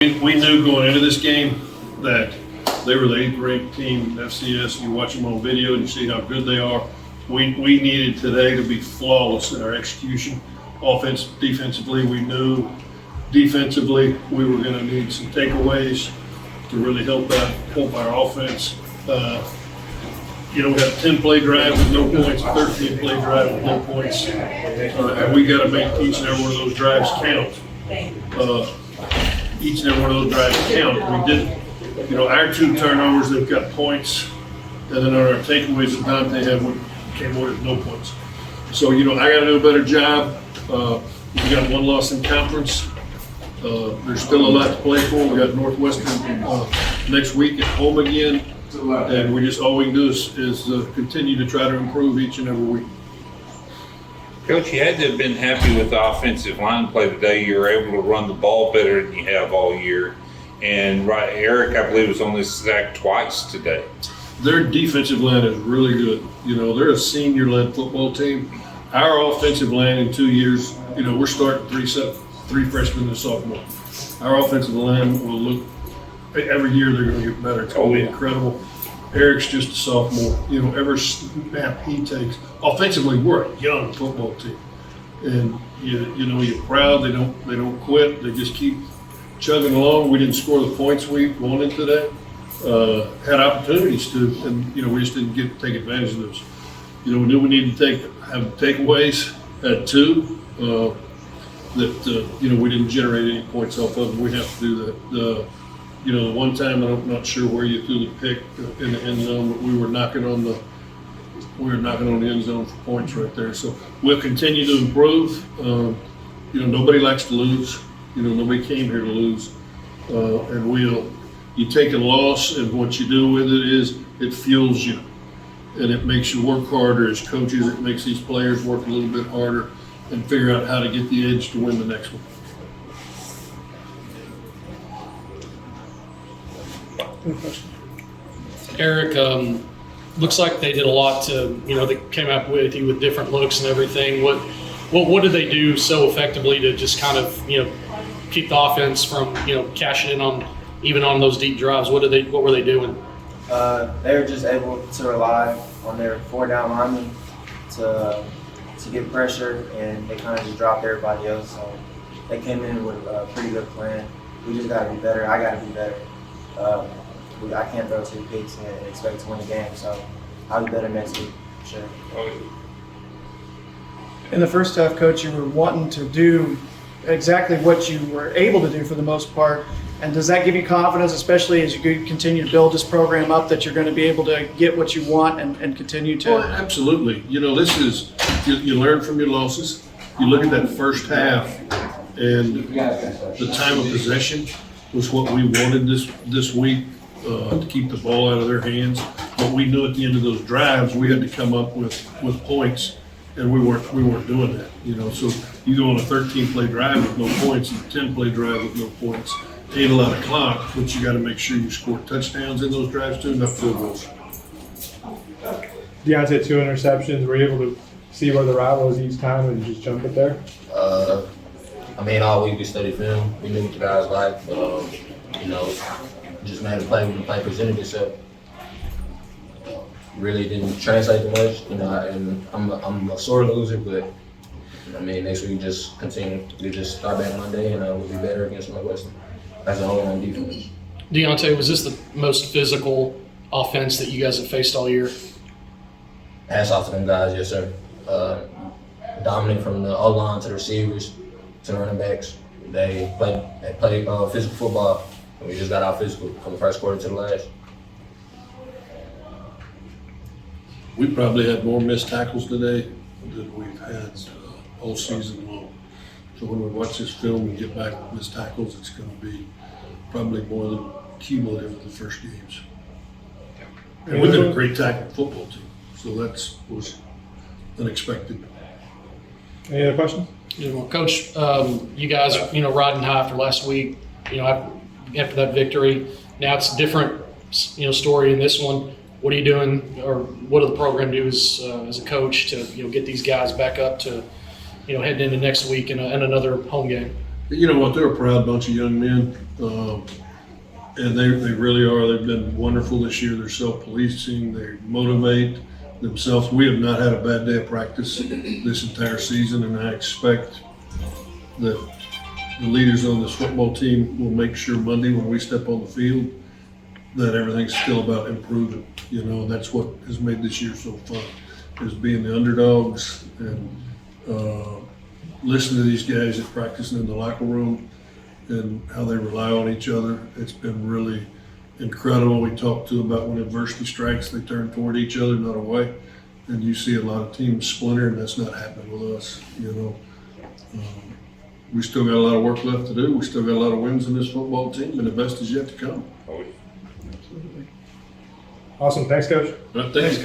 We knew going into this game that they were the 8th ranked team in FCS. You watch them on video and you see how good they are. We needed today to be flawless in our execution. Defensively, we knew defensively we were going to need some takeaways to really help our offense. We had a 10-play drive with no points, a 13-play drive with no points, and we got to make each and every one of those drives count. Each and every one of those drives count. We did, our 2 turnovers, they've got points, and then our takeaways that Dante had came away with no points. So, I got to do a better job. We got 1 loss in conference. There's still a lot to play for. We got Northwestern next week at home again, and all we can do is continue to try to improve each and every week. Coach, you had to have been happy with the offensive line play today. You were able to run the ball better than you have all year. And Eric, I believe, was only sacked twice today. Their defensive line is really good. They're a senior-led football team. Our offensive line in 2 years, we're starting 3 freshmen and a sophomore. Our offensive line will look, every year they're going to get better. It's going to be incredible. Eric's just a sophomore. Every snap he takes. Offensively, we're a young football team, and you're proud. They don't quit. They just keep chugging along. We didn't score the points we wanted today. Had opportunities to, and we just didn't take advantage of those. We knew we needed to have takeaways. Had 2 that we didn't generate any points off of. We have to do that. The one time, I'm not sure where you threw the pick in the end zone, but we were knocking on the end zone for points right there. So we'll continue to improve. Nobody likes to lose. Nobody came here to lose. And you take a loss, and what you do with it is it fuels you, and it makes you work harder as coaches. It makes these players work a little bit harder and figure out how to get the edge to win the next one. Eric, looks like they did a lot to, they came up with you with different looks and everything. What did they do so effectively to just kind of, keep the offense from, cashing in on those deep drives? What were they doing? They were just able to rely on their 4-down linemen to get pressure, and they kind of just dropped everybody else. So they came in with a pretty good plan. We just got to be better. I got to be better. I can't throw 2 picks and expect to win the game, so I'll be better next week, for sure. In the first half, Coach, you were wanting to do exactly what you were able to do for the most part, and does that give you confidence, especially as you continue to build this program up, that you're going to be able to get what you want and continue to? Well, absolutely. This is, you learn from your losses. You look at that first half, and the time of possession was what we wanted this week. To keep the ball out of their hands, but we knew at the end of those drives we had to come up with points, and we weren't doing that. So you go on a 13-play drive with no points, and a 10-play drive with no points. Ain't a lot of clock, but you got to make sure you score touchdowns in those drives too, not field goals. Deontay, 2 interceptions. Were you able to see where the route was each time and just jump it there? All week we studied film. We knew what the guys like. Just made a play when the play presented itself. Really didn't translate too much, and I'm a sore loser, but next week we just continue. We just start back Monday, and we'll be better against Northwestern as a whole on defense. Deontay, was this the most physical offense that you guys have faced all year? Hats off to them guys, yes sir. Dominant from the O-line to the receivers to the running backs. They play physical football. We just got out physical from the first quarter to the last. We probably had more missed tackles today than we've had all season long. So when we watch this film and get back with missed tackles, it's going to be probably more than cumulative of the first games. And we've been a great tackle football team, so that was unexpected. Any other questions? Yeah, well, Coach, you guys, riding high after last week, after that victory. Now it's a different, story in this one. What are you doing, or what does the program do as a coach to, get these guys back up to, heading into next week and another home game? you know what, they're a proud bunch of young men. And they really are. They've been wonderful this year. They're self-policing. They motivate themselves. We have not had a bad day of practice this entire season, and I expect that the leaders on this football team will make sure Monday when we step on the field that everything's still about improving. You know, and that's what has made this year so fun, is being the underdogs and listening to these guys at practicing in the locker room and how they rely on each other. It's been really incredible. We talked to about when adversity strikes, they turn toward each other, not away. And you see a lot of teams splinter, and that's not happening with us, you know. We still got a lot of work left to do. We still got a lot of wins in this football team, and the best is yet to come. Oh, Awesome. Thanks, Coach. But thanks,